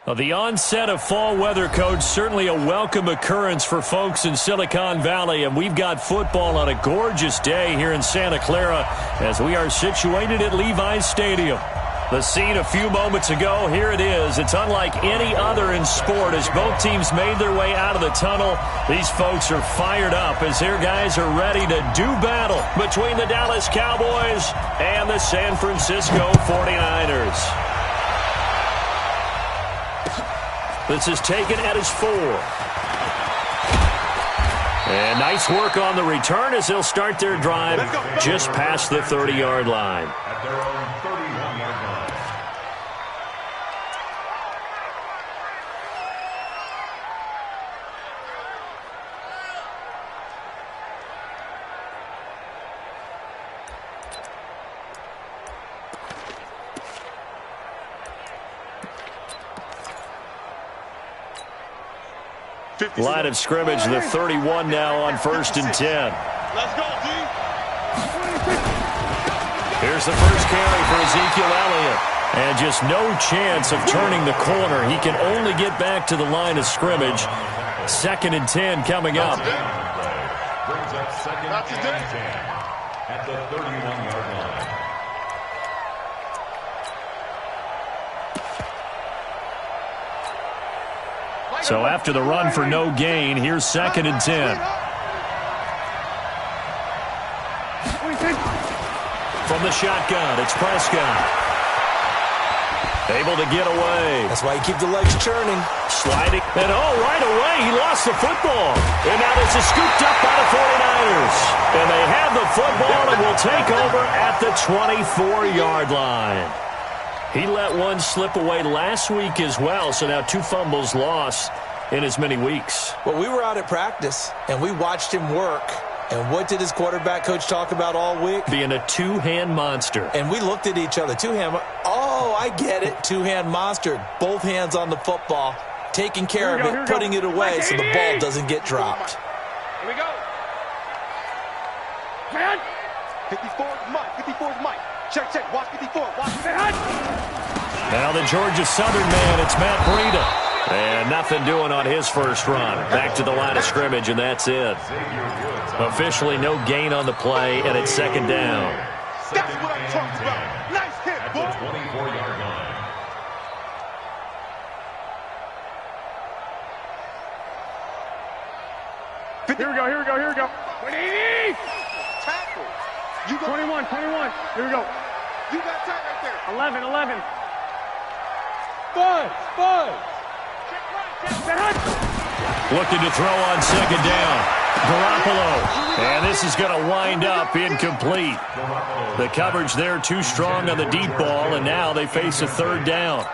Well, the onset of fall weather, Coach, certainly a welcome occurrence for folks in Silicon Valley, and we've got football on a gorgeous day here in Santa Clara as we are situated at Levi's Stadium. The scene a few moments ago, here it is. It's unlike any other in sport as both teams made their way out of the tunnel. These folks are fired up as their guys are ready to do battle between the Dallas Cowboys and the San Francisco 49ers. This is taken at his 4. And nice work on the return as they'll start their drive just past the 30-yard line. At their own 31-yard line. Line of scrimmage, the 31 now on 1st and 10. Let's go, D. Here's the first carry for Ezekiel Elliott. And just no chance of turning the corner. He can only get back to the line of scrimmage. 2nd and 10 coming up. Brings up 2nd and 10 at the 31-yard line. So after the run for no gain, here's 2nd and 10. From the shotgun, it's Prescott. Able to get away. That's why you keep the legs churning. Sliding. And right away, he lost the football. And now this is scooped up by the 49ers. And they have the football and will take over at the 24-yard line. He let one slip away last week as well, so now 2 fumbles lost in as many weeks. Well, we were out at practice, and we watched him work. And what did his quarterback coach talk about all week? Being a two-hand monster. And we looked at each other. Oh, I get it. Two-hand monster. Both hands on the football, taking care of it, putting it away so the ball doesn't get dropped. Here we go. Man. 54 is Mike. 54 is Mike. Check. Watch 54. Watch. Now the Georgia Southern man, it's Matt Breida. And nothing doing on his first run. Back to the line of scrimmage, and that's it. Officially no gain on the play, and it's 2nd down. That's what I'm talking about. Nice hit, At boy. the 24-yard line. Here we go. 180. Tackle. You go. 21. Here we go. You got that right there. 11. Buzz. Looking to throw on 2nd down. Garoppolo. And this is going to wind up incomplete. The coverage there too strong on the deep ball, and now they face a 3rd down.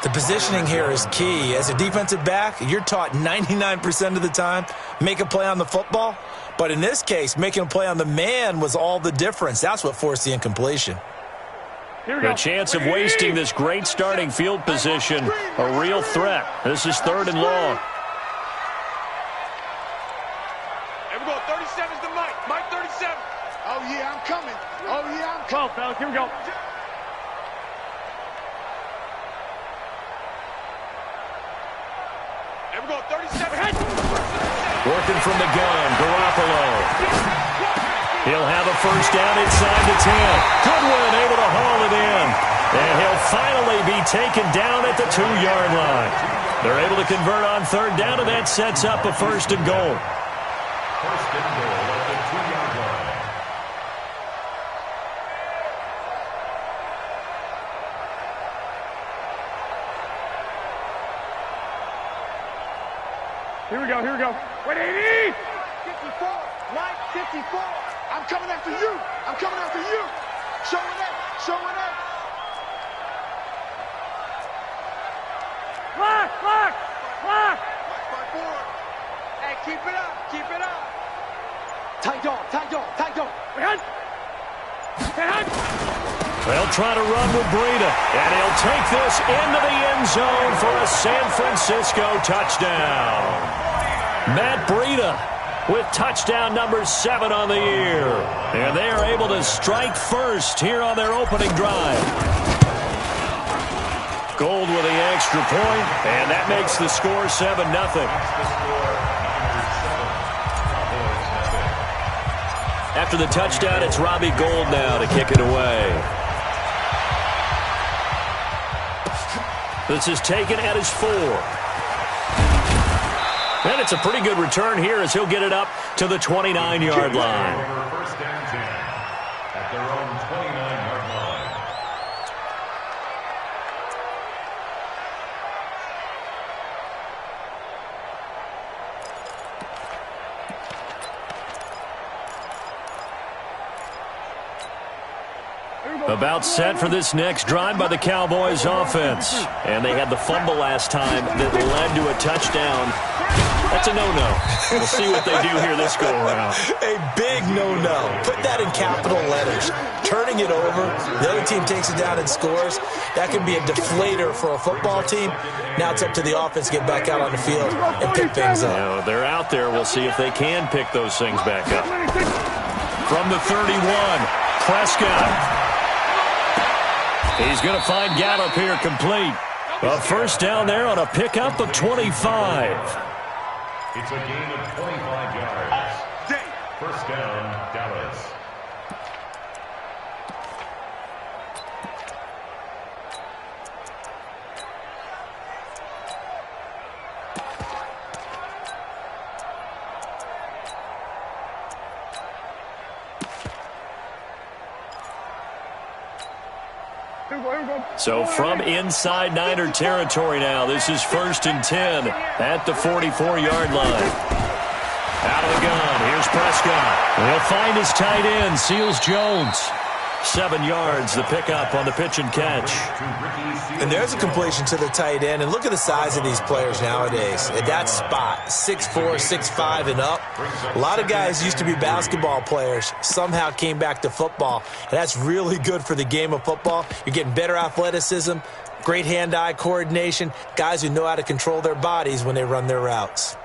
The positioning here is key. As a defensive back, you're taught 99% of the time, make a play on the football. But in this case, making a play on the man was all the difference. That's what forced the incompletion. The chance of wasting this great starting field position, a real threat. This is 3rd and long. Here we go. 37's the Mike. Mike 37. Oh, yeah, I'm coming. 12, fellas. Here we go. Here we go. 37. Working from the gun, Garoppolo. He'll have a first down inside the 10. Goodwin able to haul it in. And he'll finally be taken down at the 2-yard line. They're able to convert on 3rd down, and that sets up a 1st and goal. 1st and goal at the 2-yard line. Here we go. 180. 54. Mike 54. I'm coming after you. Showing up. Block. Watch my board. Hey, keep it up. Tight dog. They'll try to run with Breida, and he'll take this into the end zone for a San Francisco touchdown. Matt Breida with touchdown number 7 on the year. And they are able to strike first here on their opening drive. Gold with the extra point, and that makes the score 7-0. After the touchdown, it's Robbie Gould now to kick it away. This is taken at his 4. And it's a pretty good return here as he'll get it up to the 29-yard line. First down 10 at their own 29-yard line. About set for this next drive by the Cowboys offense. And they had the fumble last time that led to a touchdown. That's a no-no. We'll see what they do here this go-around. A big no-no. Put that in capital letters. Turning it over, the other team takes it down and scores. That can be a deflator for a football team. Now it's up to the offense to get back out on the field and pick things up. Now, they're out there. We'll see if they can pick those things back up. From the 31, Prescott. He's going to find Gallup here complete. A first down there on a pickup of 25. It's a gain of 25 yards. First down, Dallas. So from inside Niner territory now, this is 1st and 10 at the 44-yard line. Out of the gun, here's Prescott. He'll find his tight end, Seals Jones. 7 yards, the pickup on the pitch and catch. And there's a completion to the tight end. And look at the size of these players nowadays. At that spot, 6'4", 6'5", and up. A lot of guys used to be basketball players, somehow came back to football. And that's really good for the game of football. You're getting better athleticism, great hand-eye coordination, guys who know how to control their bodies when they run their routes.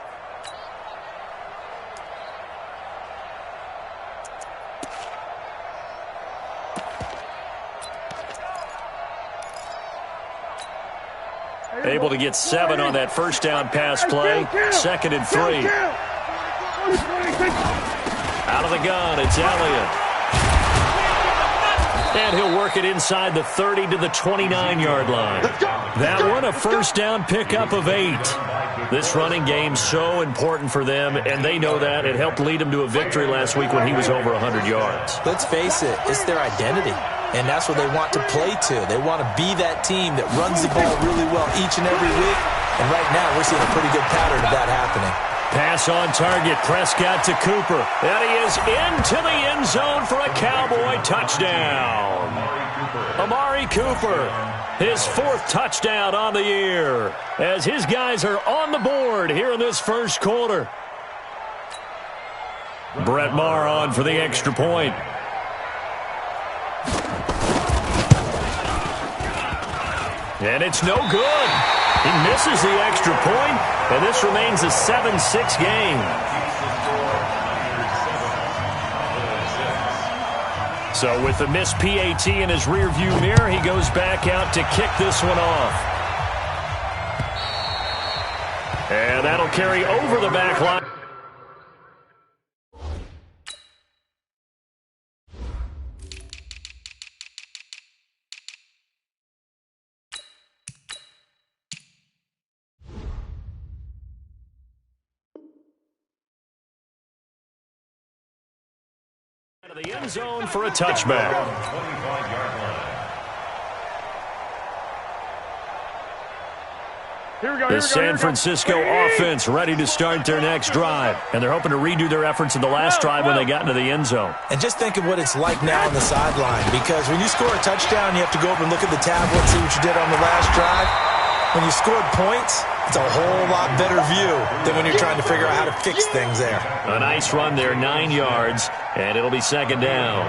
Able to get 7 on that first down pass play. 2nd and 3. Out of the gun, it's Elliott. And he'll work it inside the 30 to the 29-yard line. That one, a first down pickup of 8. This running game's so important for them, and they know that. It helped lead them to a victory last week when he was over 100 yards. Let's face it, it's their identity. And that's what they want to play to. They want to be that team that runs the ball really well each and every week. And right now, we're seeing a pretty good pattern of that happening. Pass on target, Prescott to Cooper. And he is into the end zone for a Cowboy touchdown. Amari Cooper, his 4th touchdown on the year, as his guys are on the board here in this first quarter. Brett Maher on for the extra point. And it's no good. He misses the extra point, and this remains a 7-6 game. So with the missed PAT in his rearview mirror, he goes back out to kick this one off. And that'll carry over the back line. The end zone for a touchback. The San Francisco offense ready to start their next drive. And they're hoping to redo their efforts in the last drive when they got into the end zone. And just think of what it's like now on the sideline. Because when you score a touchdown, you have to go over and look at the tablet and see what you did on the last drive. When you scored points, it's a whole lot better view than when you're trying to figure out how to fix things there. A nice run there, 9 yards, and it'll be 2nd down.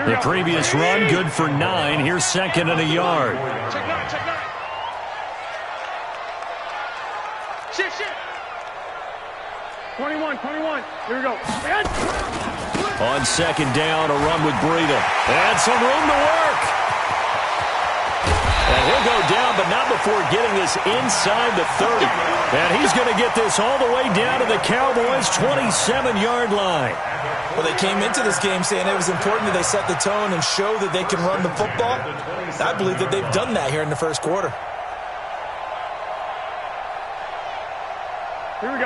The previous run, good for 9. Here's 2nd and a yard. Check 9, check 9. Shit. 21. Here we go. On 2nd down, a run with Breida. And some room to work. And he'll go down, but not before getting this inside the 30. And he's going to get this all the way down to the Cowboys' 27-yard line. Well, they came into this game saying it was important that they set the tone and show that they can run the football. I believe that they've done that here in the first quarter.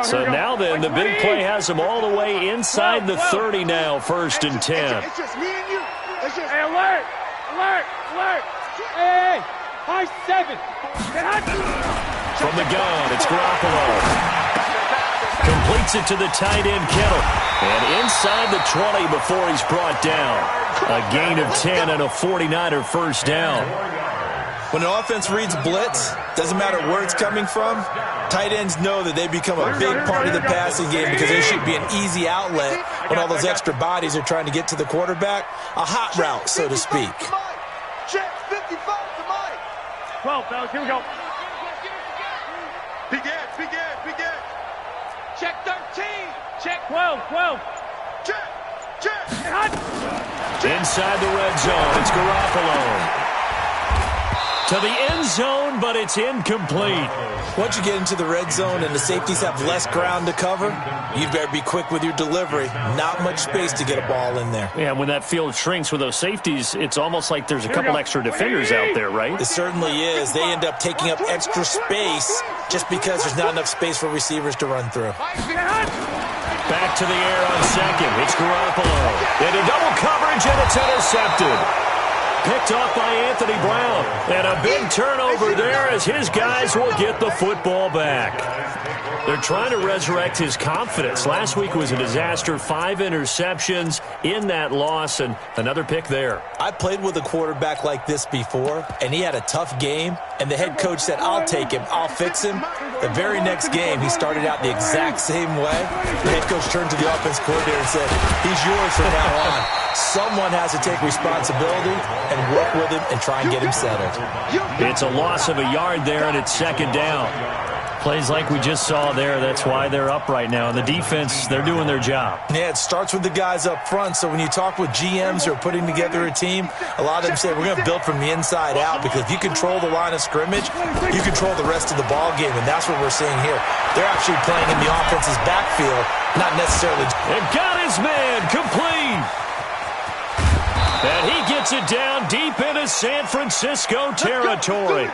So now then, the big play has them all the way inside the 30 now, 1st and 10. It's just me and you. It's just, hey, alert, alert, alert. Hey, high 7. From the gun, it's Garoppolo. Completes it to the tight end, Kittle. And inside the 20 before he's brought down. A gain of 10 and a 49er first down. When an offense reads blitz, doesn't matter where it's coming from, tight ends know that they become a big part of the passing game because they should be an easy outlet when all those extra bodies are trying to get to the quarterback. A hot route, so to speak. Check 55 to Mike. 12, fellas, here we go. Begin. Check 13. Check 12. Check. Inside the red zone, it's Garoppolo. To the end zone, but it's incomplete. Once you get into the red zone and the safeties have less ground to cover, you better be quick with your delivery. Not much space to get a ball in there. Yeah, when that field shrinks with those safeties, it's almost like there's a couple extra defenders out there, right? It certainly is. They end up taking up extra space just because there's not enough space for receivers to run through. Back to the air on second. It's Garoppolo. Into double coverage, and it's intercepted. Picked off by Anthony Brown. And a big turnover there as his guys will get the football back. They're trying to resurrect his confidence. Last week was a disaster. 5 interceptions in that loss, and another pick there. I played with a quarterback like this before, and he had a tough game, and the head coach said, I'll take him, I'll fix him. The very next game, he started out the exact same way. The head coach turned to the offense coordinator and said, he's yours from now on. Someone has to take responsibility and work with him and try and get him settled. It's a loss of a yard there, and it's 2nd down. Plays like we just saw there, that's why they're up right now. And the defense, they're doing their job. Yeah, it starts with the guys up front. So when you talk with GMs who are putting together a team, a lot of them say, we're going to build from the inside out, because if you control the line of scrimmage, you control the rest of the ball game, and that's what we're seeing here. They're actually playing in the offense's backfield, not necessarily. And got his man complete. And he gets it down deep into San Francisco territory.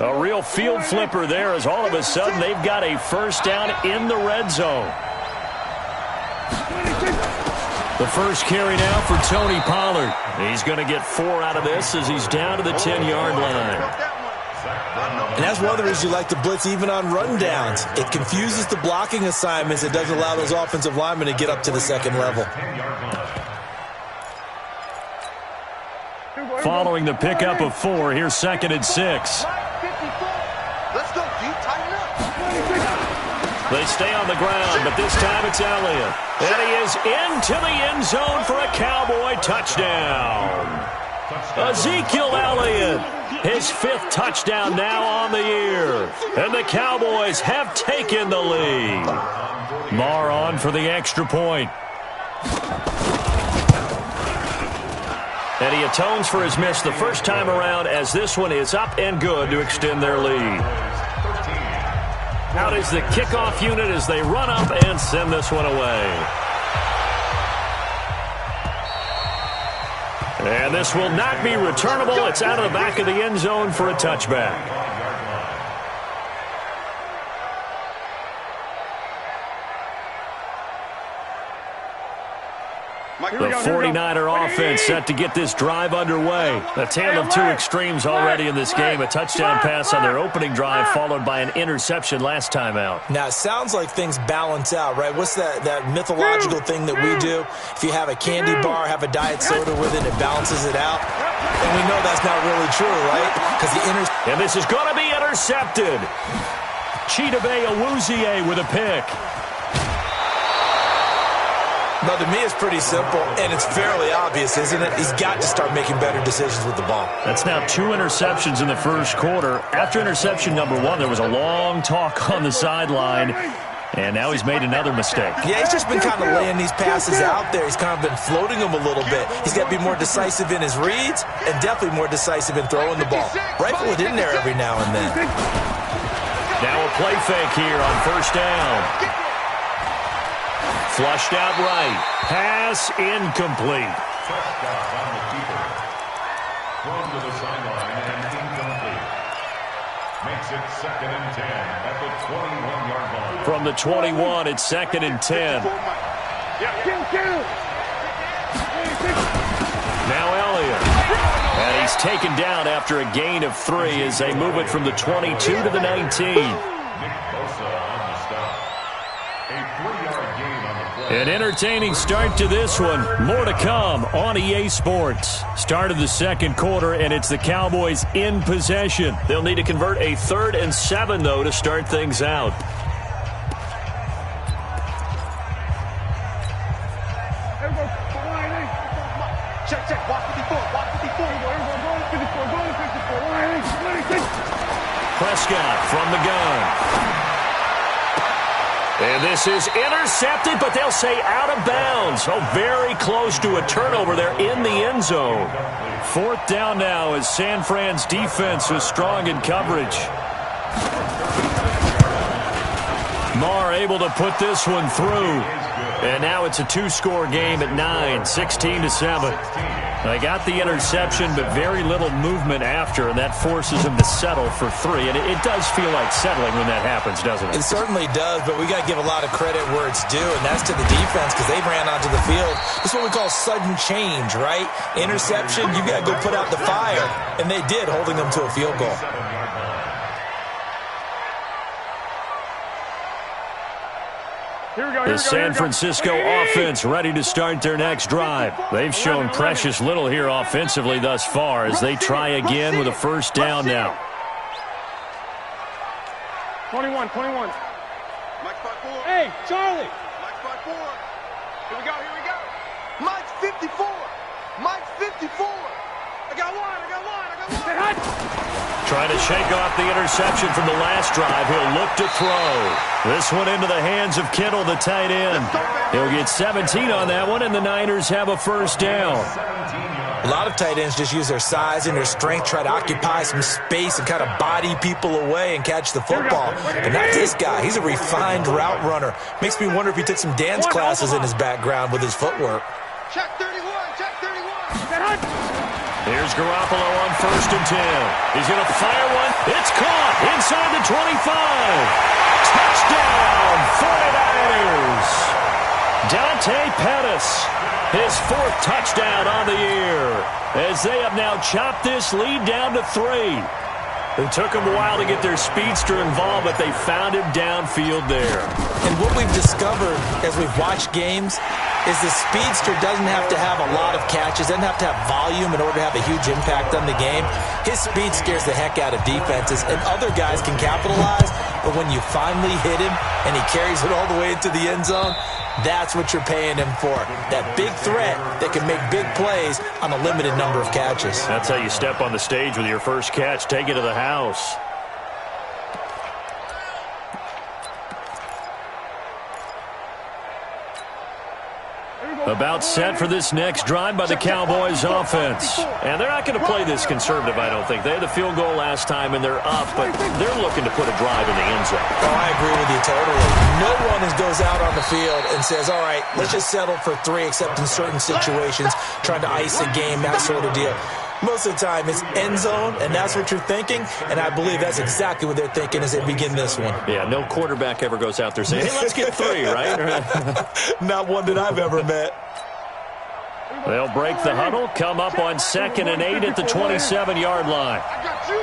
A real field flipper there, as all of a sudden they've got a first down in the red zone. The first carry now for Tony Pollard. He's going to get 4 out of this as he's down to the 10-yard line. And that's one of the reasons you like to blitz even on rundowns. It confuses the blocking assignments. It doesn't allow those offensive linemen to get up to the second level. Following the pickup of 4, here's 2nd and 6. Let's go, D. Tighten up. They stay on the ground, but this time it's Elliott. And he is into the end zone for a Cowboy touchdown. Ezekiel Elliott, his 5th touchdown now on the year. And the Cowboys have taken the lead. Marr on for the extra point. And he atones for his miss the first time around, as this one is up and good to extend their lead. Out is the kickoff unit as they run up and send this one away. And this will not be returnable. It's out of the back of the end zone for a touchback. The 49er offense set to get this drive underway. A tale of 2 extremes already in this game. A touchdown pass on their opening drive, followed by an interception last time out. Now, it sounds like things balance out, right? What's that mythological thing that we do? If you have a candy bar, have a diet soda with it, it balances it out. And we know that's not really true, right? And this is going to be intercepted. Chidobe Awuzie with a pick. No, to me, it's pretty simple, and it's fairly obvious, isn't it? He's got to start making better decisions with the ball. That's now 2 interceptions in the first quarter. After interception number 1, there was a long talk on the sideline, and now he's made another mistake. Yeah, he's just been kind of laying these passes out there. He's kind of been floating them a little bit. He's got to be more decisive in his reads and definitely more decisive in throwing the ball. Rifle it in there every now and then. Now a play fake here on first down. Flushed out right. Pass incomplete. Touchdown on the keeper. Thrown to the sideline and incomplete. Makes it 2nd and 10 at the 21-yard line. From the 21, it's 2nd and 10. Now Elliott. And he's taken down after a gain of 3 as they move it from the 22 to the 19. An entertaining start to this one. More to come on EA Sports. Start of the second quarter, and it's the Cowboys in possession. They'll need to convert a 3rd and 7, though, to start things out. Check. Watch 54. Watch 54. Prescott from the gun. And this is intercepted, but they'll say out of bounds. Oh, very close to a turnover there in the end zone. 4th down now as San Fran's defense is strong in coverage. Marr able to put this one through. And now it's a 2-score game at 9, 16-7. They got the interception, but very little movement after, and that forces them to settle for 3. And it does feel like settling when that happens, doesn't it? It certainly does, but we got to give a lot of credit where it's due, and that's to the defense because they ran onto the field. This is what we call sudden change, right? Interception, you got to go put out the fire, and they did, holding them to a field goal. The San Francisco offense ready to start their next drive. They've shown precious little here offensively thus far as they try again with a 1st down now. 21. Mike 5-4. Hey, Charlie. Mike 5-4. Here we go. Mike 54. Mike 54. I got one. Trying to shake off the interception from the last drive. He'll look to throw. This one into the hands of Kittle, the tight end. He'll get 17 on that one, and the Niners have a 1st down. A lot of tight ends just use their size and their strength, try to occupy some space and kind of body people away and catch the football. But not this guy. He's a refined route runner. Makes me wonder if he took some dance classes in his background with his footwork. Check 31. Here's Garoppolo on 1st and 10. He's going to fire one. It's caught inside the 25. Touchdown, 49ers. Dante Pettis, his 4th touchdown on the year, as they have now chopped this lead down to 3. It took them a while to get their speedster involved, but they found him downfield there. And what we've discovered as we've watched games is the speedster doesn't have to have a lot of catches, doesn't have to have volume in order to have a huge impact on the game. His speed scares the heck out of defenses, and other guys can capitalize, but when you finally hit him and he carries it all the way into the end zone, that's what you're paying him for. That big threat that can make big plays on a limited number of catches. That's how you step on the stage with your first catch. Take it to the house. About set for this next drive by the Cowboys offense. And they're not going to play this conservative, I don't think. They had the field goal last time, and they're up, but they're looking to put a drive in the end zone. Oh, I agree with you totally. No one goes out on the field and says, all right, let's just settle for 3, except in certain situations, trying to ice a game, that sort of deal. Most of the time, it's end zone, and that's what you're thinking, and I believe that's exactly what they're thinking as they begin this one. Yeah, no quarterback ever goes out there saying, hey, let's get 3, right? Not one that I've ever met. They'll break the huddle, come up on 2nd and 8 at the 27-yard line. I got you.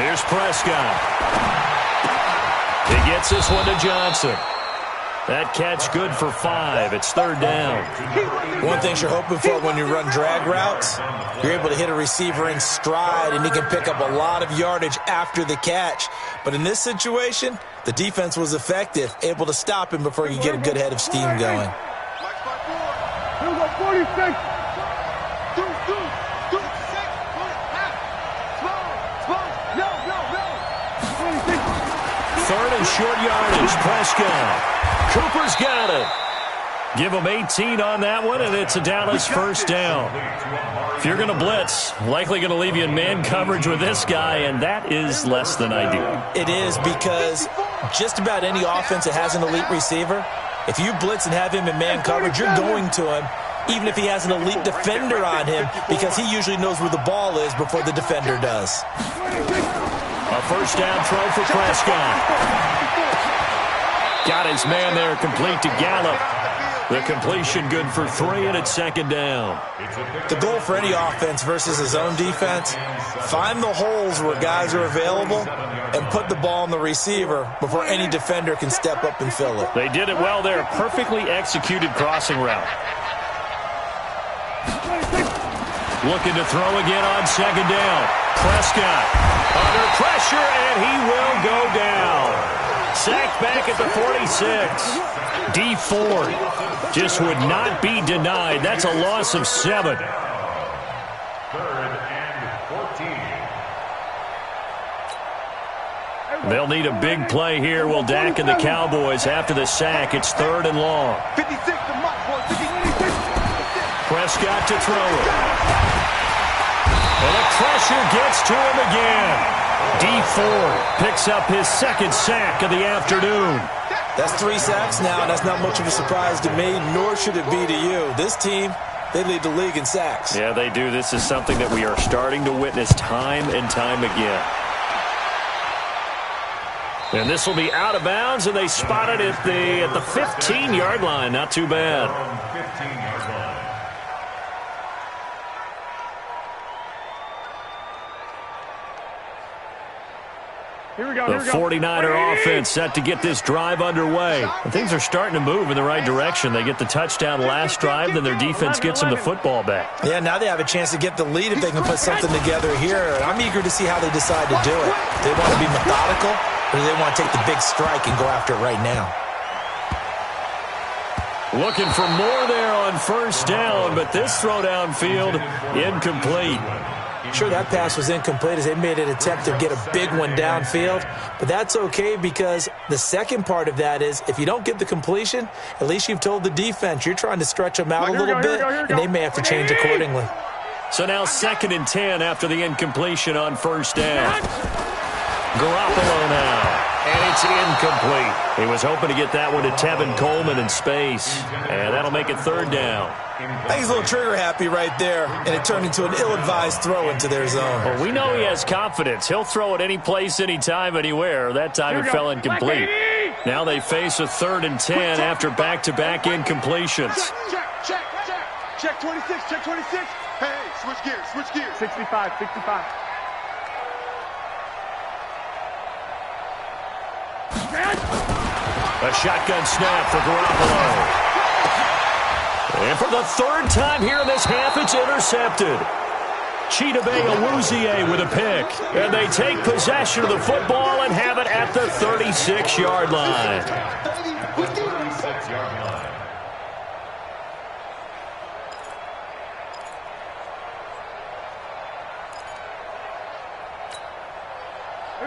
Here's Prescott. He gets this one to Johnson. That catch good for 5. It's third down. One thing you're hoping for when you run drag routes, you're able to hit a receiver in stride, and he can pick up a lot of yardage after the catch. But in this situation, the defense was effective, able to stop him before he could get a good head of steam going. 46. Third and short yardage. Prescott. Cooper's got it. Give him 18 on that one, and it's a Dallas first down. If you're going to blitz, likely going to leave you in man coverage with this guy, and that is less than ideal. It is, because just about any offense that has an elite receiver, if you blitz and have him in man coverage, you're going to him, even if he has an elite defender on him, because he usually knows where the ball is before the defender does. A first down throw for Prescott. Got his man there, complete to Gallup. The completion good for 3, and it's second down. The goal for any offense versus his own defense, find the holes where guys are available and put the ball on the receiver before any defender can step up and fill it. They did it well there. Perfectly executed crossing route. Looking to throw again on second down. Prescott under pressure, and he will go down. Sacked back at the 46. D Ford just would not be denied. That's a loss of 7. 3rd and 14. They'll need a big play here. Will Dak and the Cowboys after the sack. It's 3rd and long. 56 to Mike, boy. 56. Prescott to throw it. And the pressure gets to him again. D Ford picks up his 2nd sack of the afternoon. That's 3 sacks now, and that's not much of a surprise to me, nor should it be to you. This team, they lead the league in sacks. Yeah, they do. This is something that we are starting to witness time and time again. And this will be out of bounds, and they spot it at the 15-yard line. Not too bad. 15-yard line. The 49er offense set to get this drive underway. And things are starting to move in the right direction. They get the touchdown last drive, then their defense gets them the football back. Yeah, now they have a chance to get the lead if they can put something together here. I'm eager to see how they decide to do it. Do they want to be methodical, or do they want to take the big strike and go after it right now? Looking for more there on first down, but this throw downfield incomplete. Sure, that pass was incomplete as they made an attempt to get a big one downfield, but that's okay because the second part of that is if you don't get the completion, at least you've told the defense you're trying to stretch them out a little bit, and they may have to change accordingly. So now 2nd and 10 after the incompletion on first down. Garoppolo now, and it's incomplete. He was hoping to get that one to Tevin Coleman in space, and that'll make it 3rd down. I think he's a little trigger happy right there, and it turned into an ill-advised throw into their zone. Well, we know he has confidence. He'll throw it any place, anytime, anywhere. That time it fell incomplete. Now they face a 3rd and 10 after back-to-back incompletions. Check 26, check 26. Hey, switch gears, switch gears. 65, 65. A shotgun snap for Garoppolo. And for the 3rd time here in this half, it's intercepted. Chidobe Awuzie with a pick. And they take possession of the football and have it at the 36-yard line. 36-yard line.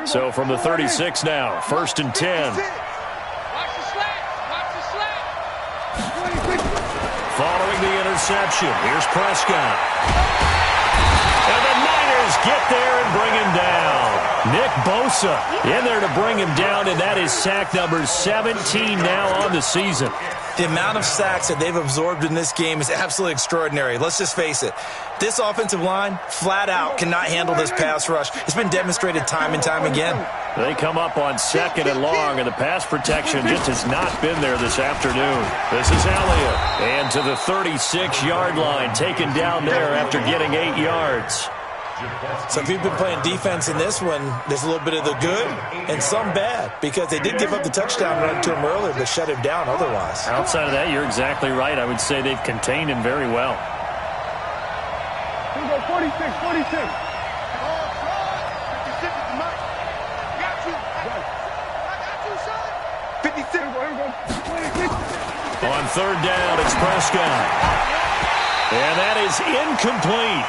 So from the 36 now, 1st and 10. Following the interception, here's Prescott. And the Niners get there and bring him down. Nick Bosa in there to bring him down, and that is sack number 17 now on the season. The amount of sacks that they've absorbed in this game is absolutely extraordinary. Let's just face it. This offensive line, flat out, cannot handle this pass rush. It's been demonstrated time and time again. They come up on 2nd and long, and the pass protection just has not been there this afternoon. This is Elliott. And to the 36-yard line, taken down there after getting 8 yards. So if you've been playing defense in this one, there's a little bit of the good and some bad, because they did give up the touchdown run to him earlier, but shut him down otherwise. Outside of that, you're exactly right. I would say they've contained him very well. Here we go, 46, 46. On third down, it's Prescott. And that is incomplete.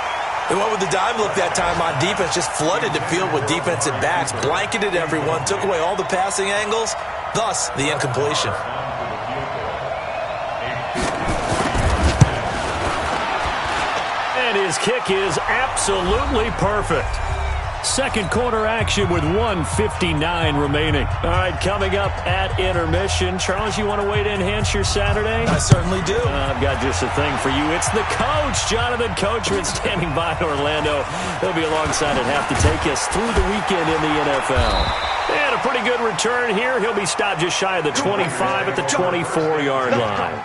They went with the dime look that time on defense, just flooded the field with defensive backs, blanketed everyone, took away all the passing angles, thus the incompletion. And his kick is absolutely perfect. Second quarter action with 1:59 remaining. All right, coming up at intermission. Charles, you want a way to enhance your Saturday? I certainly do. I've got just a thing for you. It's the coach, Jonathan Coachman, standing by in Orlando. He'll be alongside at half to take us through the weekend in the NFL. And a pretty good return here. He'll be stopped just shy of the 25 at the 24-yard line.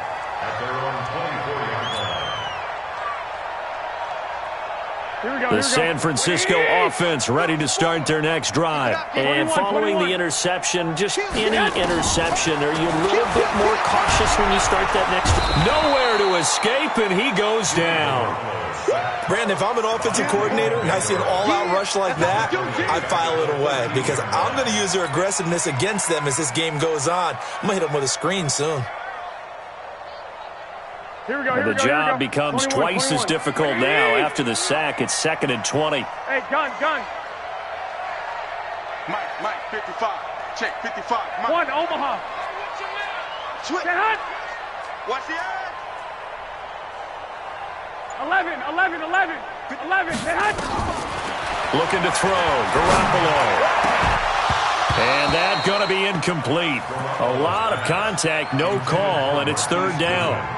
The San Francisco offense ready to start their next drive. And following the interception, just any interception, are you a little bit more cautious when you start that next drive? Nowhere to escape, and he goes down. Brandon, if I'm an offensive coordinator and I see an all-out rush like that, I file it away, because I'm going to use their aggressiveness against them as this game goes on. I'm going to hit them with a screen soon. The job becomes twice as difficult now after the sack. It's 2nd and 20. Hey, gun. Mike, 55. Check, 55. Mike. One, Omaha. Switch. Watch the edge. 11. Looking to throw. Garoppolo. And that's going to be incomplete. A lot of contact, no call, and it's third down.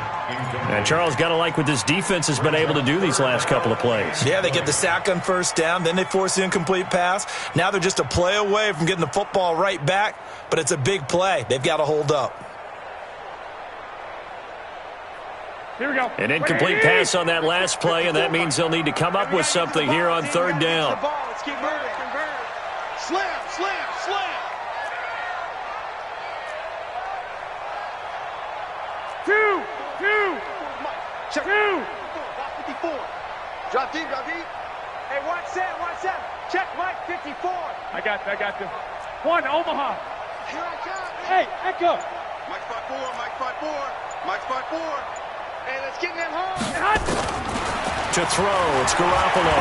And Charles, got to like what this defense has been able to do these last couple of plays. Yeah, they get the sack on first down, then they force the incomplete pass. Now they're just a play away from getting the football right back, but it's a big play. They've got to hold up. Here we go. An incomplete pass on that last play, and that means they'll need to come up with something here on third down. Let's keep moving. Slam. Two. Check. 54. Drop deep. Hey, watch that. Check, Mike, 54. I got them. One, Omaha. Here I come. Hey, Echo. Mike spot four. Hey, let's get in that hole. To throw, it's Garoppolo.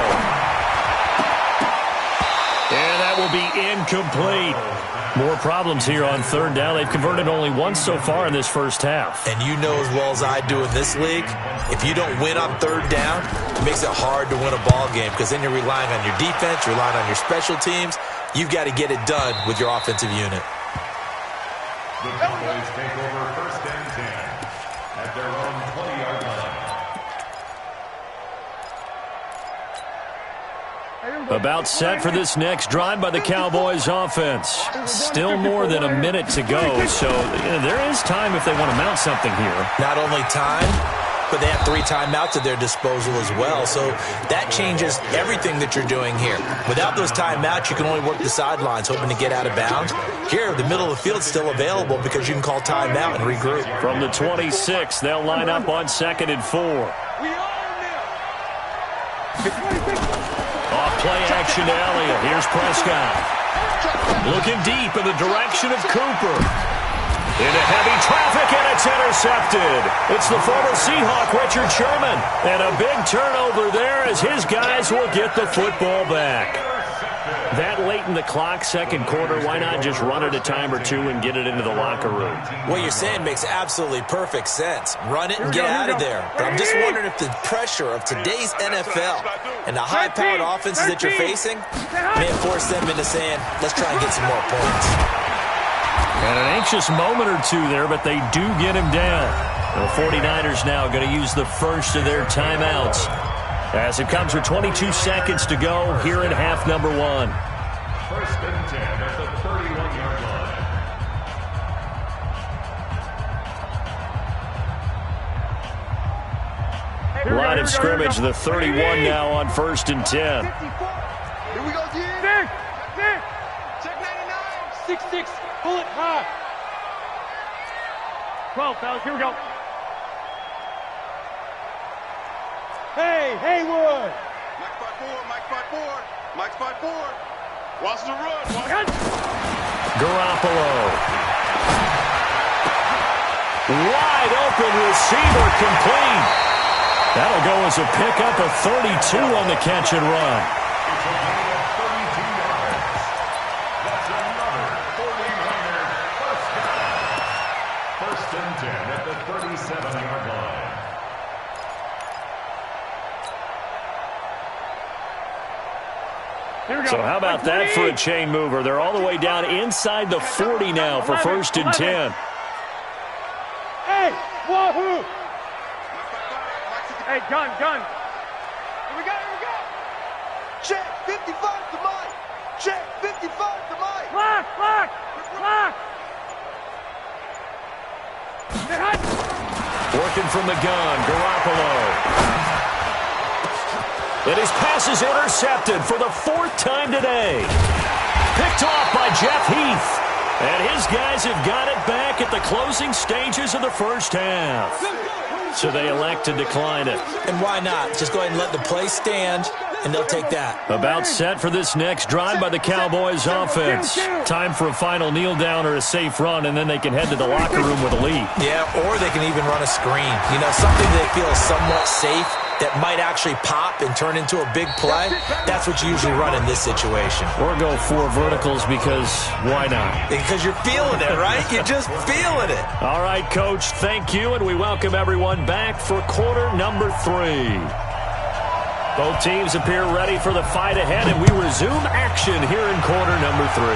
And that will be incomplete. More problems here on third down. They've converted only once so far in this first half. And you know as well as I do in this league, if you don't win on third down, it makes it hard to win a ball game, because then you're relying on your defense, you're relying on your special teams. You've got to get it done with your offensive unit. The Cowboys take over 1st and 10 at their own 20-yard line. About set for this next drive by the Cowboys offense. Still more than a minute to go, so there is time if they want to mount something here. Not only time, but they have 3 timeouts at their disposal as well, so that changes everything that you're doing here. Without those timeouts, you can only work the sidelines, hoping to get out of bounds. Here, the middle of the field's still available because you can call timeout and regroup. From the 26, they'll line up on 2nd and 4. Play action to Elliott. Here's Prescott. Looking deep in the direction of Cooper. Into heavy traffic, and it's intercepted. It's the former Seahawk, Richard Sherman. And a big turnover there as his guys will get the football back. That late in the clock, second quarter, why not just run it a time or two and get it into the locker room? What you're saying makes absolutely perfect sense. Run it and get out of there. But I'm just wondering if the pressure of today's NFL and the high-powered offenses that you're facing may have forced them into saying, let's try and get some more points. And an anxious moment or two there, but they do get him down. The 49ers now going to use the first of their timeouts as it comes with 22 seconds to go here in half number 1. 1st and 10 at the 31-yard line. Line of scrimmage, the 31 now on 1st and 10. Here we go, G. Check 99. 6-6. Pull it high. 12, fellas. Here we go. Hey, Haywood. Mike 5-4. Mike 5-4. Watch the run. Garoppolo. Wide open receiver complete. That'll go as a pickup of 32 on the catch and run. It's a gain of 32 yards. That's another 49er first down. 1st and 10 at the 37-yard line. So how about that for a chain mover? They're all the way down inside the 40 now for 1st and 10. Hey, wahoo! Hey, gun. Here we go. Check 55 to Mike. Check 55 to Mike. Lock. Working from the gun, Garoppolo. And his pass is intercepted for the 4th time today. Picked off by Jeff Heath. And his guys have got it back at the closing stages of the first half. So they elect to decline it. And why not? Just go ahead and let the play stand, and they'll take that. About set for this next drive by the Cowboys offense. Time for a final kneel down or a safe run, and then they can head to the locker room with a lead. Yeah, or they can even run a screen. You know, something they feel somewhat safe that might actually pop and turn into a big play. That's what you usually run in this situation. Or go 4 verticals because why not? Because you're feeling it, right? You're just feeling it. All right, Coach, thank you, and we welcome everyone back for quarter number 3. Both teams appear ready for the fight ahead, and we resume action here in quarter number 3.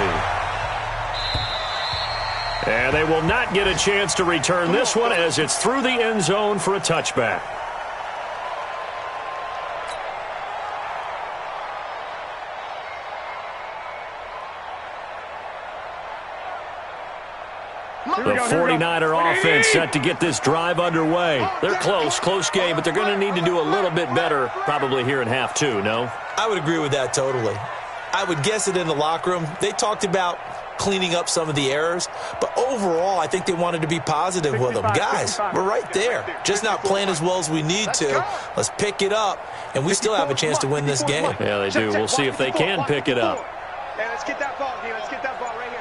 And they will not get a chance to return this one as it's through the end zone for a touchback. The 49er offense set to get this drive underway. They're close game, but they're going to need to do a little bit better probably here in half 2, no? I would agree with that totally. I would guess it in the locker room. They talked about cleaning up some of the errors, but overall, I think they wanted to be positive with them. Guys, we're right there. Just not playing as well as we need to. Let's pick it up, and we still have a chance to win this game. Yeah, they do. We'll see if they can pick it up. Hey, let's get that ball, Let's get that ball right here.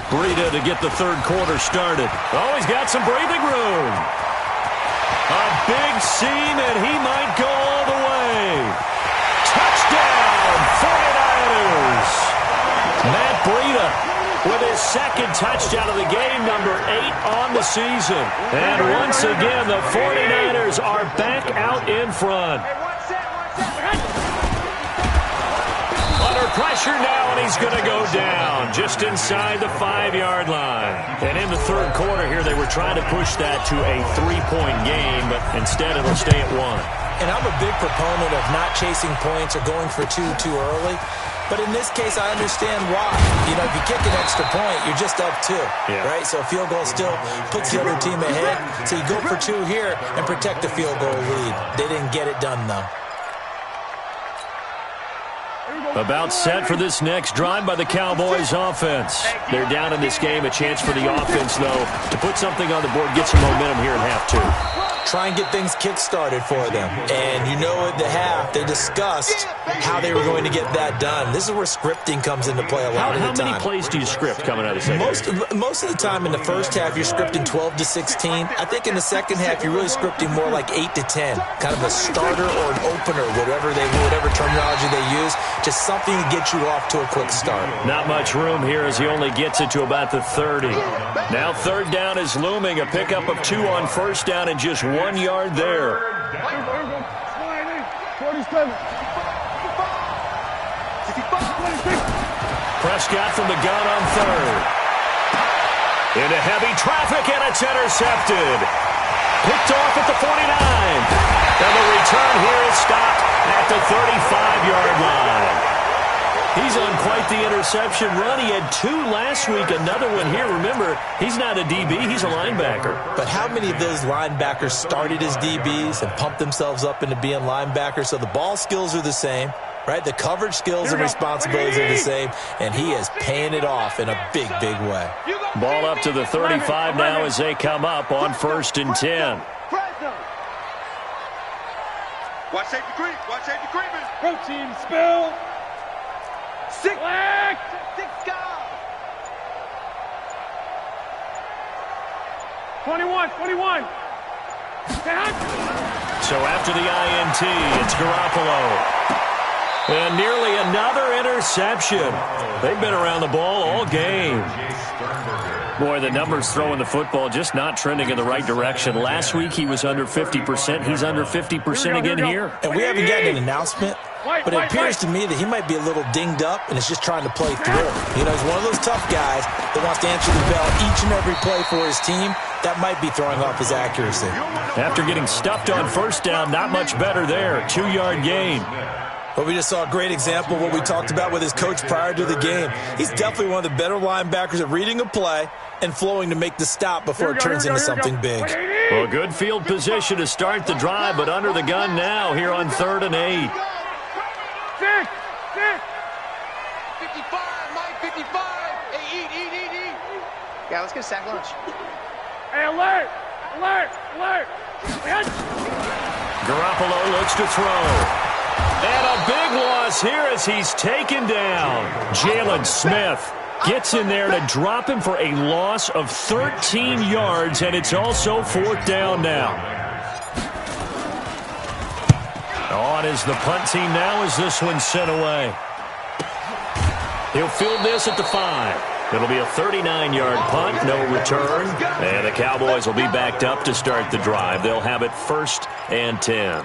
Breida to get the 3rd quarter started. Oh, he's got some breathing room. A big seam, and he might go all the way. Touchdown, 49ers. Matt Breida with his 2nd touchdown of the game, number 8 on the season. And once again, the 49ers are back out in front. Under pressure now, and he's going to go down just inside the 5-yard line. And in the 3rd quarter here, they were trying to push that to a 3-point game, but instead it'll stay at 1. And I'm a big proponent of not chasing points or going for 2 too early. But in this case, I understand why. You know, if you kick an extra point, you're just up 2, right? So a field goal still puts the other team ahead. So you go for 2 here and protect the field goal lead. They didn't get it done, though. About set for this next drive by the Cowboys offense. They're down in this game. A chance for the offense, though, to put something on the board, get some momentum here in half 2. Try and get things kick-started for them. And you know at the half, they discussed how they were going to get that done. This is where scripting comes into play a lot of the time. How many plays do you script coming out of the second half? Most of the time in the first half, you're scripting 12 to 16. I think in the second half, you're really scripting more like 8 to 10. Kind of a starter or an opener, whatever terminology they use. Just something to get you off to a quick start. Not much room here as he only gets it to about the 30. Now 3rd down is looming. A pickup of 2 on 1st down and just 1 yard there. 47. Prescott from the gun on 3rd. Into heavy traffic, and it's intercepted. Picked off at the 49. And the return here is stopped at the 35-yard line. He's on quite the interception run. He had 2 last week, another one here. Remember, he's not a DB, he's a linebacker. But how many of those linebackers started as DBs and pumped themselves up into being linebackers? So the ball skills are the same, right? The coverage skills and responsibilities are the same, and he is paying it off in a big, big way. Ball up to the 35 now as they come up on 1st and 10. Watch safety creep. Watch safety creeping. Protein spill. Six guys. 21. So after the INT, it's Garoppolo. And nearly another interception. They've been around the ball all game. Boy, the numbers throwing the football just not trending in the right direction. Last week he was under 50%. He's under 50% again here. And we haven't gotten an announcement, but it appears to me that he might be a little dinged up and is just trying to play through. You know, he's one of those tough guys that wants to answer the bell each and every play for his team. That might be throwing off his accuracy. After getting stuffed on 1st down, not much better there. 2-yard gain. But we just saw a great example of what we talked about with his coach prior to the game. He's definitely one of the better linebackers at reading a play and flowing to make the stop before it turns into something big. Well, good field position to start the drive, but under the gun now here on 3rd and 8. 55, Mike, 55. Hey, eat. Yeah, let's get a sack lunch. Hey, alert. Garoppolo looks to throw. And a big loss here as he's taken down. Jalen Smith gets in there to drop him for a loss of 13 yards, and it's also 4th down now. On is the punt team now as this one's sent away. He'll field this at the 5. It'll be a 39-yard punt, no return. And the Cowboys will be backed up to start the drive. They'll have it 1st and 10.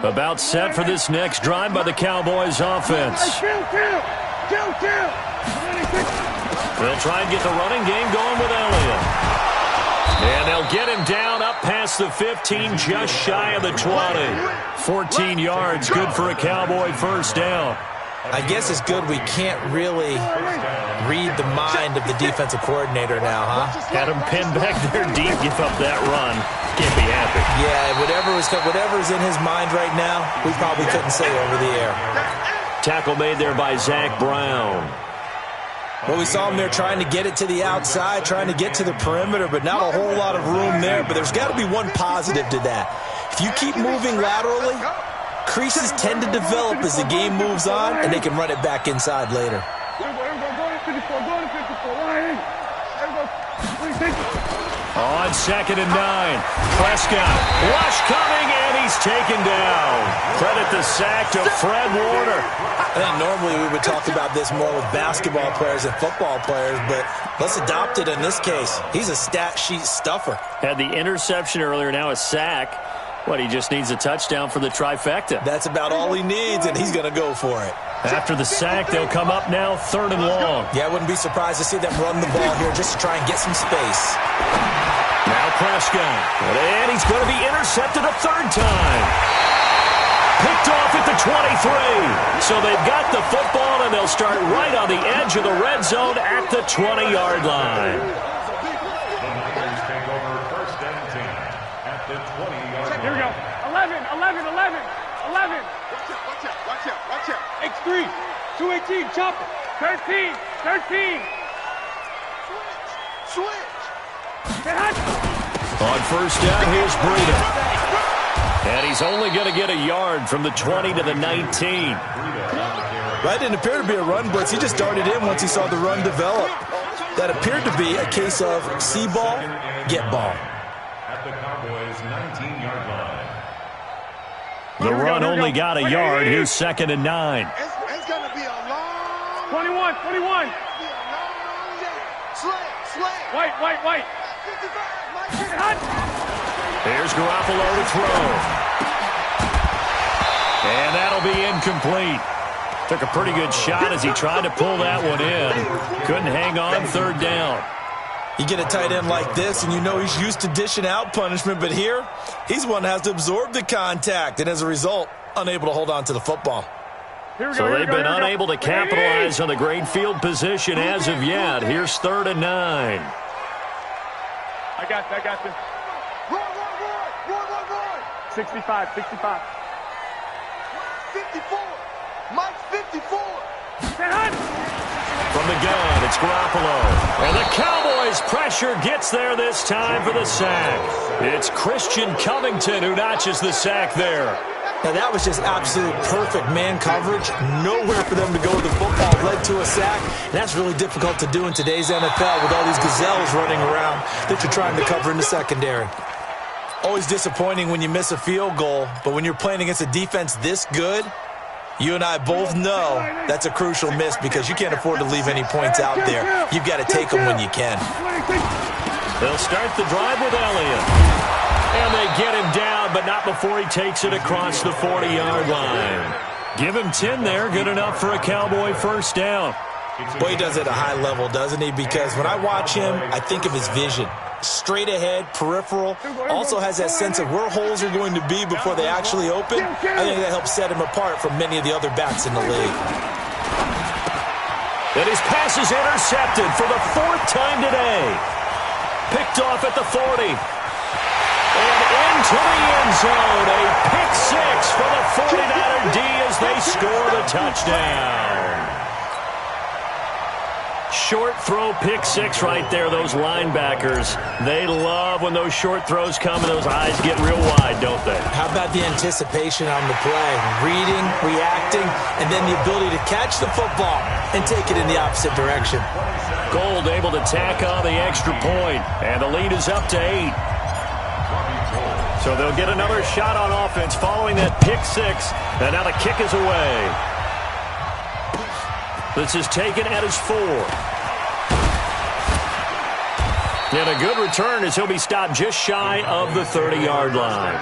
About set for this next drive by the Cowboys offense. They'll try and get the running game going with Elliott. And they'll get him down up past the 15, just shy of the 20. 14 yards, good for a Cowboy 1st down. I guess it's good we can't really read the mind of the defensive coordinator now, huh? Had him pinned back there deep, give up that run. Can't be happy. Yeah, whatever's in his mind right now, we probably couldn't say over the air. Tackle made there by Zach Brown. Well, we saw him there trying to get it to the outside, trying to get to the perimeter, but not a whole lot of room there. But there's got to be one positive to that. If you keep moving laterally, creases tend to develop as the game moves on, and they can run it back inside later. On 2nd and 9, Prescott, rush coming, and he's taken down. Credit the sack to Fred Warner. I think normally we would talk about this more with basketball players and football players, but let's adopt it in this case. He's a stat sheet stuffer. Had the interception earlier, now a sack. What, he just needs a touchdown for the trifecta. That's about all he needs, and he's going to go for it. After the sack, they'll come up now 3rd and long. Yeah, I wouldn't be surprised to see them run the ball here just to try and get some space. Now Prescott, and he's going to be intercepted a 3rd time. Picked off at the 23. So they've got the football, and they'll start right on the edge of the red zone at the 20-yard line. Here we go. 11. Watch out. X3. 218. Chopper. 13. Switch. On 1st down, here's Breida. And he's only going to get a yard from the 20 to the 19. That didn't appear to be a run blitz. He just darted in once he saw the run develop. That appeared to be a case of see ball, get ball. At the Cowboys' 19-yard line. The run only got a yard. Here's 2nd and 9. It's going to be a long... 21. Be a long day. Slam. White. 55. Here's Garoppolo to throw. And that'll be incomplete. Took a pretty good shot as he tried to pull that one in. Couldn't hang on 3rd down. You get a tight end like this, and you know he's used to dishing out punishment, but here, he's one that has to absorb the contact, and as a result, unable to hold on to the football. So they've been unable to capitalize on the great field position as of yet. Here's 3rd and 9. I got this. Roar. 65. 54. Mike's 54. From the gun, it's Garoppolo. And the Cowboys' pressure gets there this time for the sack. It's Christian Covington who notches the sack there. Now, that was just absolute perfect man coverage. Nowhere for them to go with the football. Led to a sack. And that's really difficult to do in today's NFL with all these gazelles running around that you're trying to cover in the secondary. Always disappointing when you miss a field goal, but when you're playing against a defense this good, you and I both know that's a crucial miss because you can't afford to leave any points out there. You've got to take them when you can. They'll start the drive with Elliott. And they get him down, but not before he takes it across the 40-yard line. Give him 10 there, good enough for a Cowboy first down. Boy, he does it at a high level, doesn't he? Because when I watch him, I think of his vision. Straight ahead, peripheral, also has that sense of where holes are going to be before they actually open. I think that helps set him apart from many of the other backs in the league. And his pass is intercepted for the 4th time today. Picked off at the 40. And into the end zone, a pick 6 for the 49er D as they score the touchdown. Short throw, pick 6 right there, those linebackers. They love when those short throws come and those eyes get real wide, don't they? How about the anticipation on the play? Reading, reacting, and then the ability to catch the football and take it in the opposite direction. Gold able to tack on the extra point, and the lead is up to 8. So they'll get another shot on offense following that pick 6, and now the kick is away. This is taken at his 4. And a good return as he'll be stopped just shy of the 30-yard line.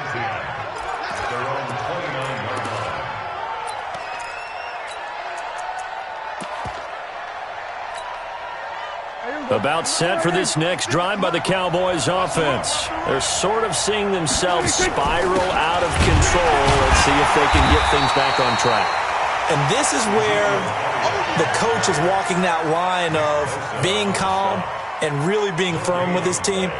About set for this next drive by the Cowboys offense. They're sort of seeing themselves spiral out of control. Let's see if they can get things back on track. And this is where the coach is walking that line of being calm and really being firm with his team.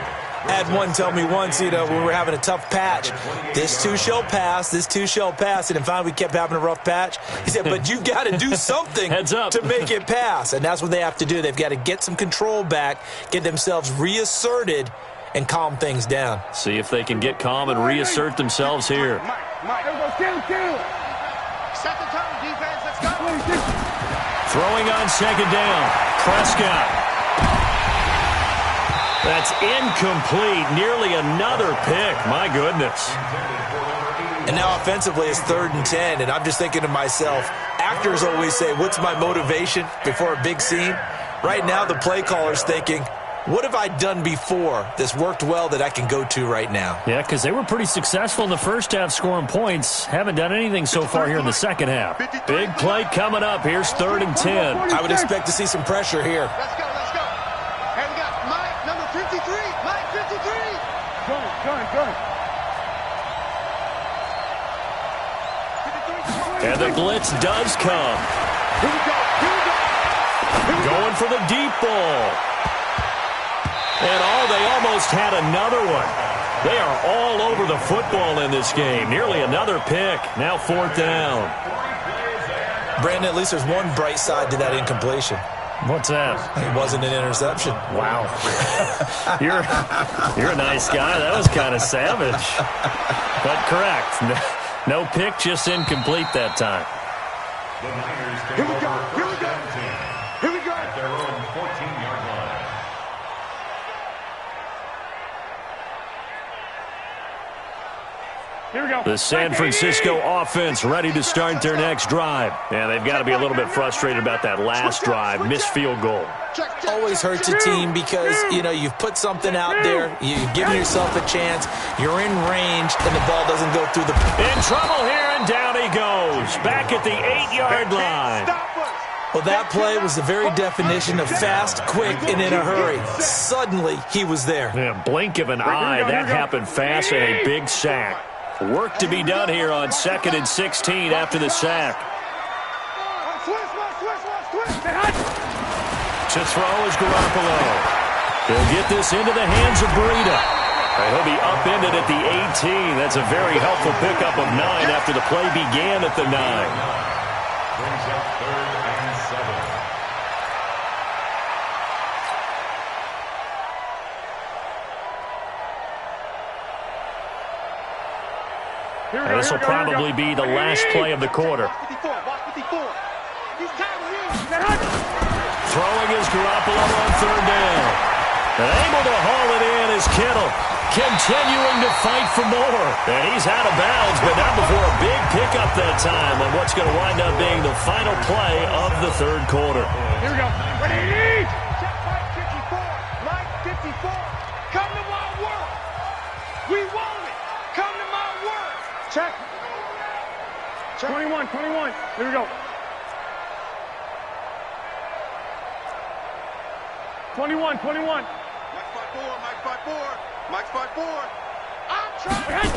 I had one tell me once, when we were having a tough patch, this too shall pass, this too shall pass. And finally we kept having a rough patch. He said, but you've got to do something Heads up. to make it pass. And that's what they have to do. They've got to get some control back, get themselves reasserted, and calm things down. See if they can get calm and reassert themselves here. Mike. Set the tone, defense. Let's go. Throwing on 2nd down. Prescott. That's incomplete. Nearly another pick. My goodness. And now offensively it's 3rd and 10. And I'm just thinking to myself, actors always say, what's my motivation before a big scene? Right now the play caller's thinking, what have I done before that's worked well that I can go to right now? Yeah, because they were pretty successful in the first half scoring points. Haven't done anything so far here in the second half. Big play coming up. Here's 3rd and 10. I would expect to see some pressure here. Let's go. And we got Mike, number 53. Mike, 53. Go. And the blitz does come. Here we go. Going for the deep ball. And they almost had another one. They are all over the football in this game. Nearly another pick. Now 4th down. Brandon, at least there's one bright side to that incompletion. What's that? It wasn't an interception. Wow. You're a nice guy. That was kind of savage. But correct. No pick, just incomplete that time. Here we go. At their own 14-yard line. Here we go. The San Francisco offense ready to start their next drive. And they've got to be a little bit frustrated about that last drive. Missed field goal. Always hurts a team because, you've put something out there. You've given yourself a chance. You're in range, and the ball doesn't go through the... In trouble here, and down he goes. Back at the 8-yard line. Well, that play was the very definition of fast, quick, and in a hurry. Suddenly, he was there. Yeah, blink of an eye. That happened fast and a big sack. Work to be done here on 2nd and 16 after the sack. To throw is Garoppolo. He'll get this into the hands of Breida. He'll be upended at the 18. That's a very helpful pickup of 9 after the play began at the 9. Brings up 3rd and 7. This will probably be the last play of the quarter. Throwing is Garoppolo on 3rd down. And able to haul it in is Kittle, continuing to fight for more. And he's out of bounds, but not before a big pickup that time on what's going to wind up being the final play of the 3rd quarter. Here we go. Ready? Check Mike 54. Mike 54. Come to my work. We want it. Come to my work. Check. 21. Here we go. 21. Mike 54. I'm trying.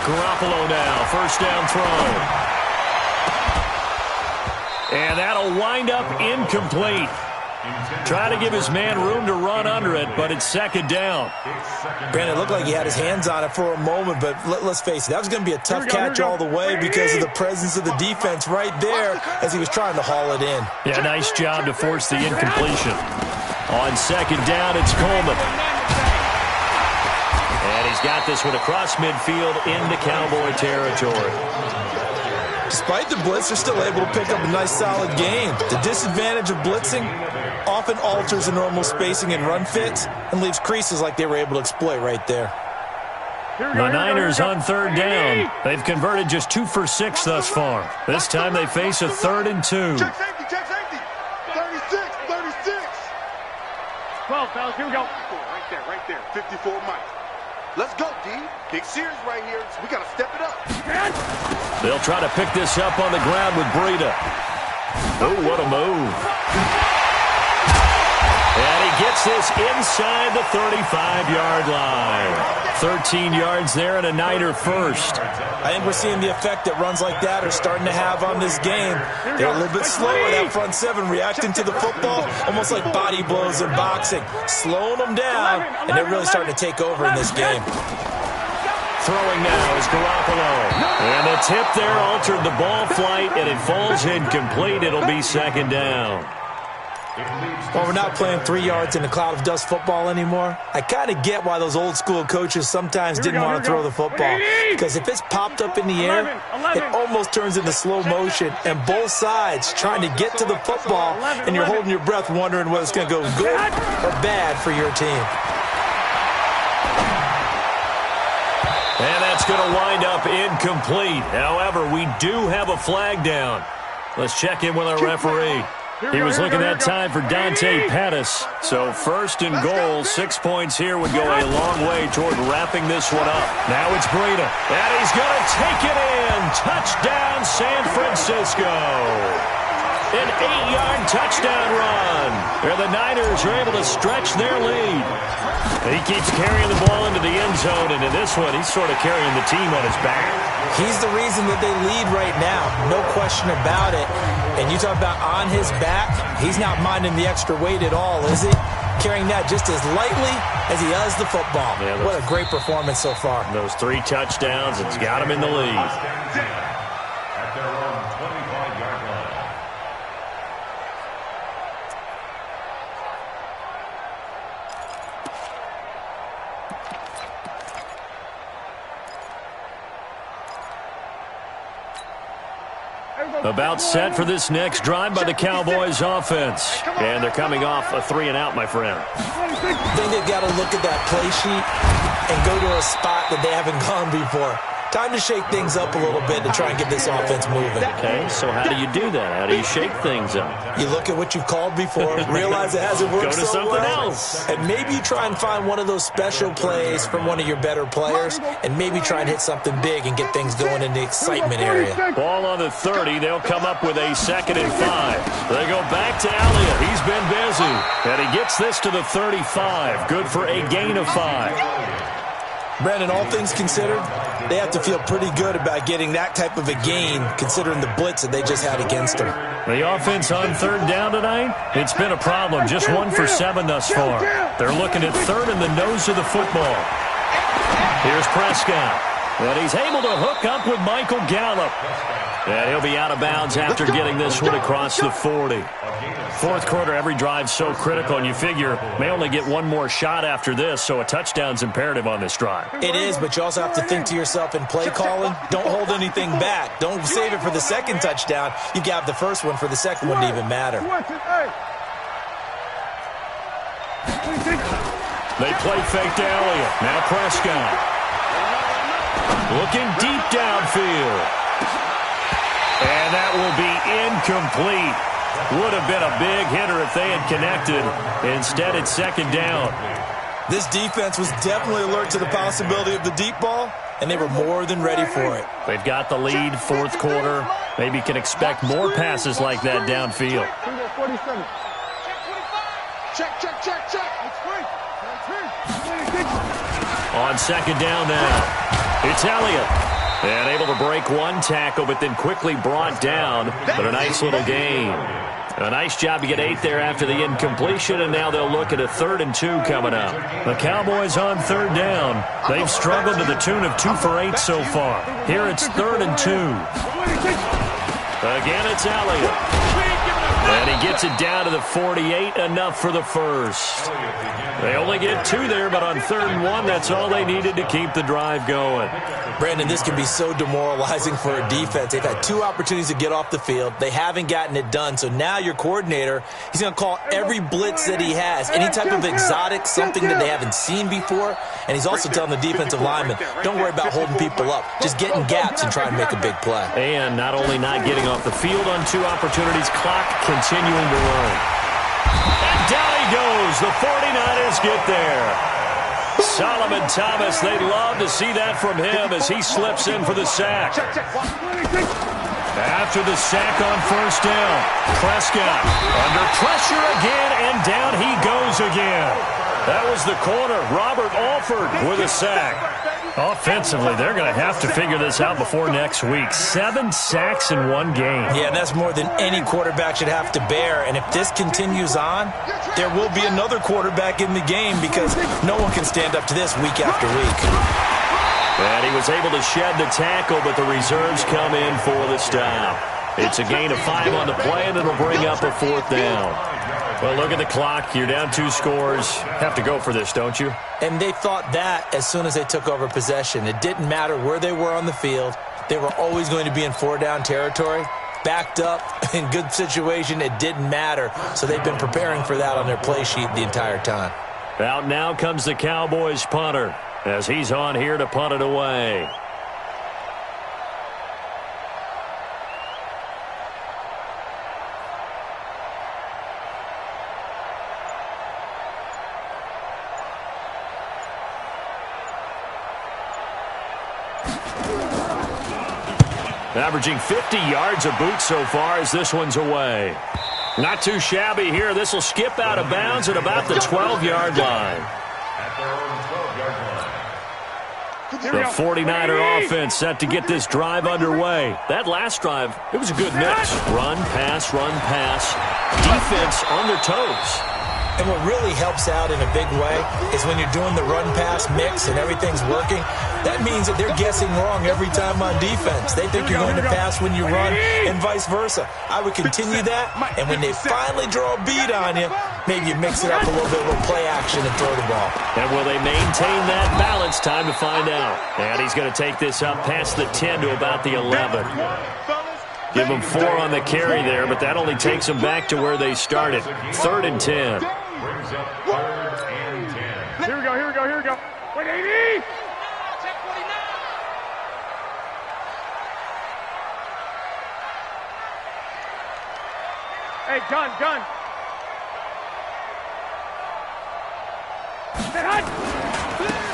Garoppolo now, 1st down throw. And that'll wind up incomplete. Try to give his man room to run under it, but it's 2nd down. Brandon, it looked like he had his hands on it for a moment, but let's face it, that was going to be a tough catch all the way because of the presence of the defense right there as he was trying to haul it in. Yeah, nice job to force the incompletion. On 2nd down, it's Coleman. And he's got this one across midfield into Cowboy territory. Despite the blitz, they're still able to pick up a nice, solid game. The disadvantage of blitzing often alters the normal spacing and run fits and leaves creases like they were able to exploit right there. The Niners on 3rd down. They've converted just 2 for 6 thus far. This time they face a 3rd and 2. Check safety. 36. 12, fellas, here we go. Right there. 54 Mike. Let's go, D. Big series right here. We got to step it up. They'll try to pick this up on the ground with Breida. Oh, what a move. And he gets this inside the 35-yard line. 13 yards there and a Niner first. I think we're seeing the effect that runs like that are starting to have on this game. They're a little bit slower, that front 7, reacting to the football, almost like body blows in boxing, slowing them down, and they're really starting to take over in this game. Throwing now is Garoppolo. And the tip there altered the ball flight, and it falls incomplete. It'll be 2nd down. Well, we're not playing 3 yards in a cloud of dust football anymore. I kind of get why those old school coaches sometimes didn't want to throw the football. Because if it's popped up in the air, it almost turns into slow motion. And both sides trying to get to the football, and you're holding your breath wondering whether it's going to go good or bad for your team. And that's going to wind up incomplete. However, we do have a flag down. Let's check in with our referee. He was looking that time for Dante Pettis. So 1st and goal, 6 points here would go a long way toward wrapping this one up. Now it's Breida. And he's going to take it in. Touchdown, San Francisco. An 8-yard touchdown run. Where the Niners are able to stretch their lead. He keeps carrying the ball into the end zone, and in this one, he's sort of carrying the team on his back. He's the reason that they lead right now, no question about it. And you talk about on his back, he's not minding the extra weight at all, is he? Carrying that just as lightly as he does the football. Yeah, what a great performance so far. Those 3 touchdowns, it's got him in the lead. At their own 25-yard line. About set for this next drive by the Cowboys offense. And they're coming off a 3-and-out, my friend. I think they've got to look at that play sheet and go to a spot that they haven't gone before. Time to shake things up a little bit to try and get this offense moving. Okay, so how do you do that? How do you shake things up? You look at what you've called before, realize it hasn't worked Go to so something well, else. and maybe you try and find one of those special plays from one of your better players, and maybe try and hit something big and get things going in the excitement area. Ball on the 30. They'll come up with a 2nd and 5. They go back to Elliott. He's been busy. And he gets this to the 35. Good for a gain of 5. Brandon, all things considered, They have to feel pretty good about getting that type of a gain, considering the blitz that they just had against them. The offense on third down tonight, it's been a problem. Just 1 for 7 thus far. They're looking at third in the nose of the football. Here's Prescott. And he's able to hook up with Michael Gallup. And he'll be out of bounds after getting this one across the 40. Fourth quarter, every drive so critical, and you figure may only get one more shot after this, so a touchdown's imperative on this drive. It is, but you also have to think to yourself in play calling, don't hold anything back. Don't save it for the second touchdown. You got the first one for the second one to even matter. They play fake to Elliott. Now Prescott. Looking deep downfield. And that will be incomplete. Would have been a big hitter if they had connected. Instead, it's second down. This defense was definitely alert to the possibility of the deep ball, and they were more than ready for it. They've got the lead, fourth quarter. Maybe can expect more passes like that downfield. Check. On second down now, it's Elliott. And able to break one tackle, but then quickly brought down. But a nice little gain. A nice job to get 8 there after the incompletion, and now they'll look at a 3rd and 2 coming up. The Cowboys on third down. They've struggled to the tune of 2 for 8 so far. Here it's 3rd and 2. Again, it's Elliott. And he gets it down to the 48, enough for the first. They only get 2 there, but on 3rd and 1, that's all they needed to keep the drive going. Brandon, this can be so demoralizing for a defense. They've had 2 opportunities to get off the field. They haven't gotten it done. So now your coordinator, he's going to call every blitz that he has, any type of exotic, something that they haven't seen before. And he's also telling the defensive lineman, don't worry about holding people up. Just get in gaps and try and make a big play. And not only not getting off the field on 2 opportunities, clock continuing to run. And down he goes. The 49ers get there. Solomon Thomas, they'd love to see that from him as he slips in for the sack. After the sack on first down, Prescott under pressure again, and down he goes again. That was the corner, Robert Alford, with a sack. Offensively, they're going to have to figure this out before next week. 7 sacks in one game. Yeah, that's more than any quarterback should have to bear. And if this continues on, there will be another quarterback in the game because no one can stand up to this week after week. And he was able to shed the tackle, but the reserves come in for the stop. It's a gain of 5 on the play, and it'll bring up a 4th down. Well, look at the clock. You're down 2 scores. Have to go for this, don't you? And they thought that as soon as they took over possession. It didn't matter where they were on the field. They were always going to be in 4-down territory. Backed up, in good situation, it didn't matter. So they've been preparing for that on their play sheet the entire time. Out now comes the Cowboys punter as he's on here to punt it away. Averaging 50 yards a boot so far as this one's away. Not too shabby here. This will skip out of bounds at about the 12-yard line. The 49er offense set to get this drive underway. That last drive, it was a good mix. Run, pass, defense on their toes. And what really helps out in a big way is when you're doing the run-pass mix and everything's working, that means that they're guessing wrong every time on defense. They think you're going to pass when you run and vice versa. I would continue that, and when they finally draw a beat on you, maybe you mix it up a little bit with play action and throw the ball. And will they maintain that balance? Time to find out. And he's going to take this up past the 10 to about the 11. Give them 4 on the carry there, but that only takes them back to where they started. 3rd and 10. Here we go. 180! Hey, gun.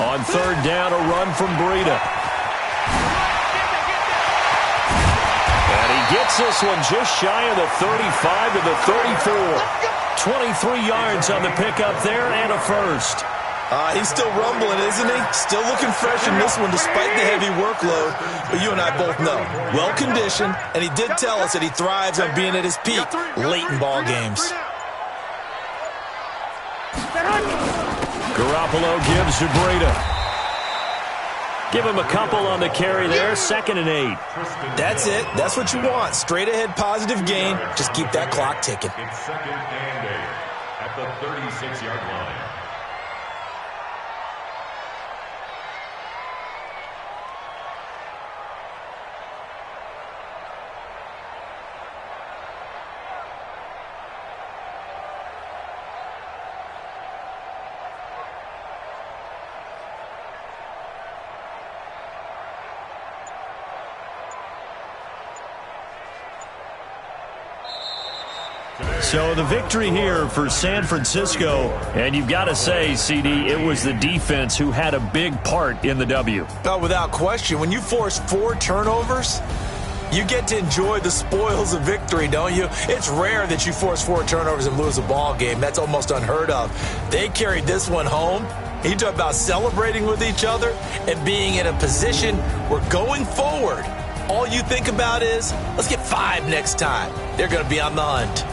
On 3rd down, a run from Breida. Gets this one just shy of the 35 to the 34. 23 yards on the pickup there and a first. He's still rumbling, isn't he? Still looking fresh in this one despite the heavy workload. But you and I both know, well-conditioned, and he did tell us that he thrives on being at his peak late in ball games. Garoppolo gives to Breda. Give him a couple on the carry there, 2nd and 8. That's it. That's what you want. Straight ahead, positive gain. Just keep that clock ticking. It's 2nd and 8 at the 36-yard line. So the victory here for San Francisco, and you've got to say, CD, it was the defense who had a big part in the W. Oh, without question. When you force 4 turnovers, you get to enjoy the spoils of victory, don't you? It's rare that you force 4 turnovers and lose a ball game. That's almost unheard of. They carried this one home. You talk about celebrating with each other and being in a position where going forward, all you think about is, let's get 5 next time. They're going to be on the hunt.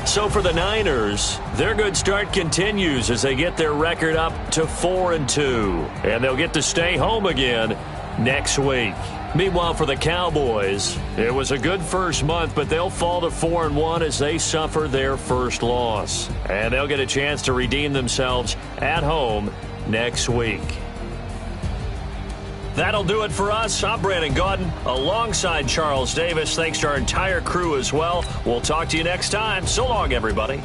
So for the Niners, their good start continues as they get their record up to 4-2. And they'll get to stay home again next week. Meanwhile, for the Cowboys, it was a good first month, but they'll fall to 4-1 as they suffer their first loss. And they'll get a chance to redeem themselves at home next week. That'll do it for us. I'm Brandon Gaudin alongside Charles Davis. Thanks to our entire crew as well. We'll talk to you next time. So long, everybody.